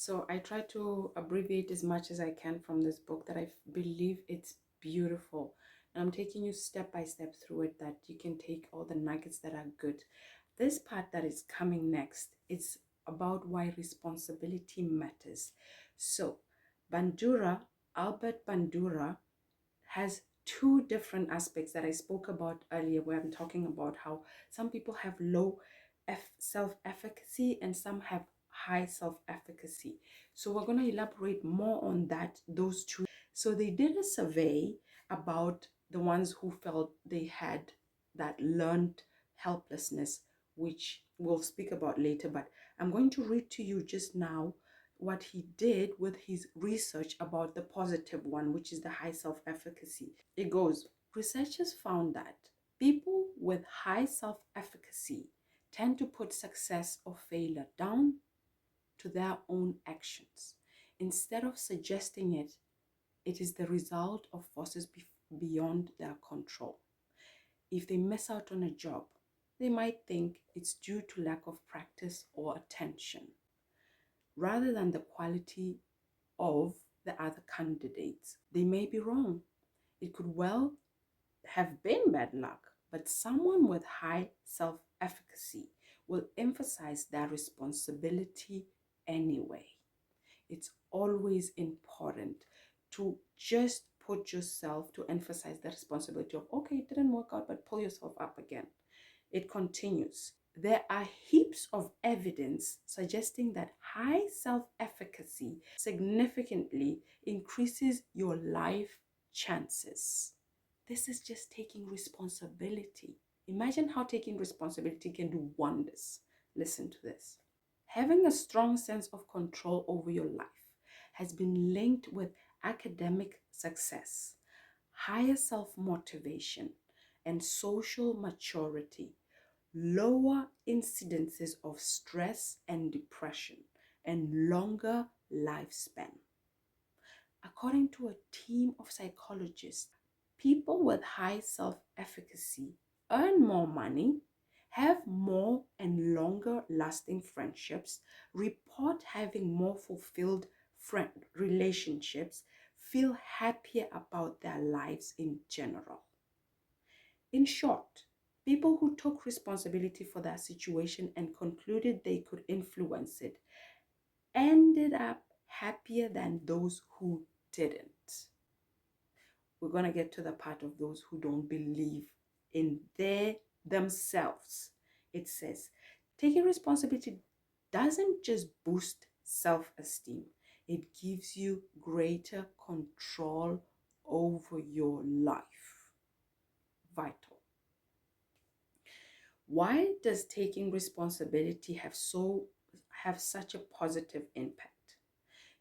So I try to abbreviate as much as I can from this book that I believe it's beautiful. And I'm taking you step by step through it that you can take all the nuggets that are good. This part that is coming next, it's about why responsibility matters. So Albert Bandura has two different aspects that I spoke about earlier, where I'm talking about how some people have low self-efficacy and some have high self-efficacy. So we're going to elaborate more on those two. So they did a survey about the ones who felt they had that learned helplessness, which we'll speak about later, but I'm going to read to you just now what he did with his research about the positive one, which is the high self-efficacy. It goes, researchers found that people with high self-efficacy tend to put success or failure down to their own actions. Instead of suggesting it is the result of forces beyond their control. If they miss out on a job, they might think it's due to lack of practice or attention, rather than the quality of the other candidates. They may be wrong. It could well have been bad luck, but someone with high self-efficacy will emphasize their responsibility anyway. It's always important to just put yourself to emphasize the responsibility of, okay, it didn't work out, but pull yourself up again. It continues. There are heaps of evidence suggesting that high self-efficacy significantly increases your life chances. This is just taking responsibility. Imagine how taking responsibility can do wonders. Listen to this. Having a strong sense of control over your life has been linked with academic success, higher self-motivation, and social maturity, lower incidences of stress and depression, and longer lifespan. According to a team of psychologists, people with high self-efficacy earn more money, have more and longer lasting friendships, report having more fulfilled friend relationships, feel happier about their lives in general. In short, people who took responsibility for their situation and concluded they could influence it ended up happier than those who didn't. We're going to get to the part of those who don't believe in themselves. It says, taking responsibility doesn't just boost self-esteem, it gives you greater control over your life. Vital. Why does taking responsibility have such a positive impact?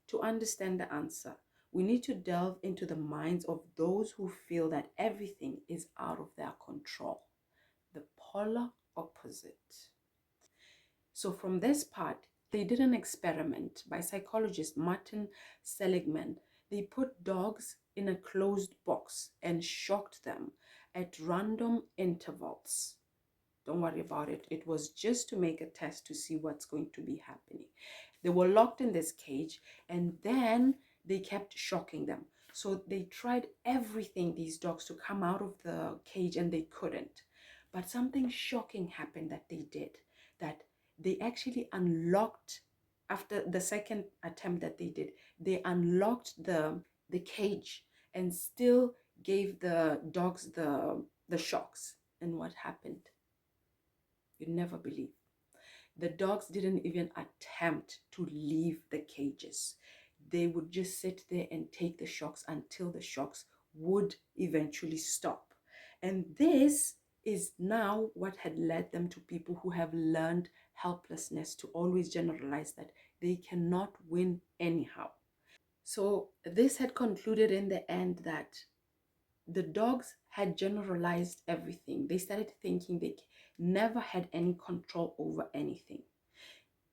To understand the answer, we need to delve into the minds of those who feel that everything is out of their control, the polar opposite. So from this part, they did an experiment by psychologist Martin Seligman. They put dogs in a closed box and shocked them at random intervals. Don't worry about it. It was just to make a test to see what's going to be happening. They were locked in this cage and then they kept shocking them. So they tried everything, these dogs, to come out of the cage and they couldn't. But something shocking happened that they did, that they actually unlocked, after the second attempt that they unlocked the cage and still gave the dogs the shocks. And what happened? You'd never believe. The dogs didn't even attempt to leave the cages. They would just sit there and take the shocks until the shocks would eventually stop. And this is now what had led them to people who have learned helplessness to always generalize that they cannot win anyhow. So this had concluded in the end that the dogs had generalized everything. They started thinking they never had any control over anything.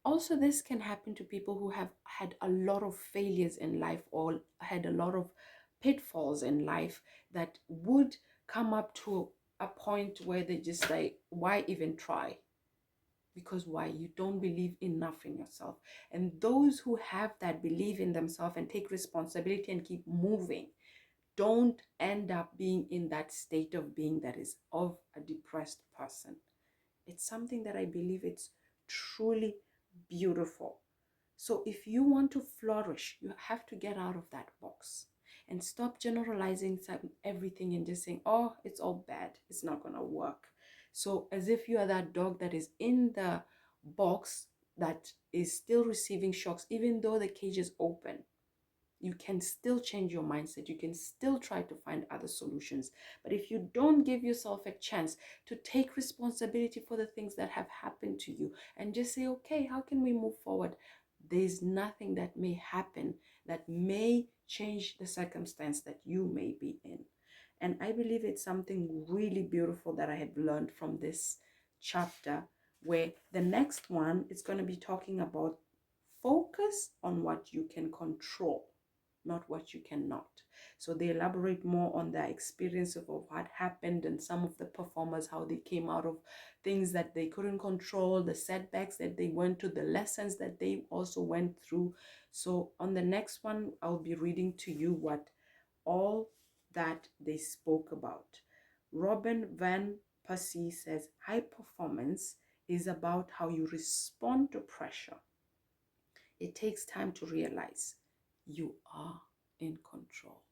Also, this can happen to people who have had a lot of failures in life or had a lot of pitfalls in life that would come up to a point where they just like, why even try? Because why? You don't believe enough in yourself. And those who have that belief in themselves and take responsibility and keep moving don't end up being in that state of being that is of a depressed person. It's something that I believe it's truly beautiful. So if you want to flourish, you have to get out of that box and stop generalizing everything and just saying, oh, it's all bad, it's not going to work. So as if you are that dog that is in the box that is still receiving shocks, even though the cage is open. You can still change your mindset. You can still try to find other solutions. But if you don't give yourself a chance to take responsibility for the things that have happened to you and just say, okay, how can we move forward? There's nothing that may happen that may change the circumstance that you may be in. And I believe it's something really beautiful that I have learned from this chapter, where the next one is going to be talking about focus on what you can control, not what you cannot. So they elaborate more on their experience of what happened and some of the performers, how they came out of things that they couldn't control, the setbacks that they went to, the lessons that they also went through. So on the next one, I'll be reading to you what all that they spoke about. Robin Van Persie says, high performance is about how you respond to pressure. It takes time to realize you are in control.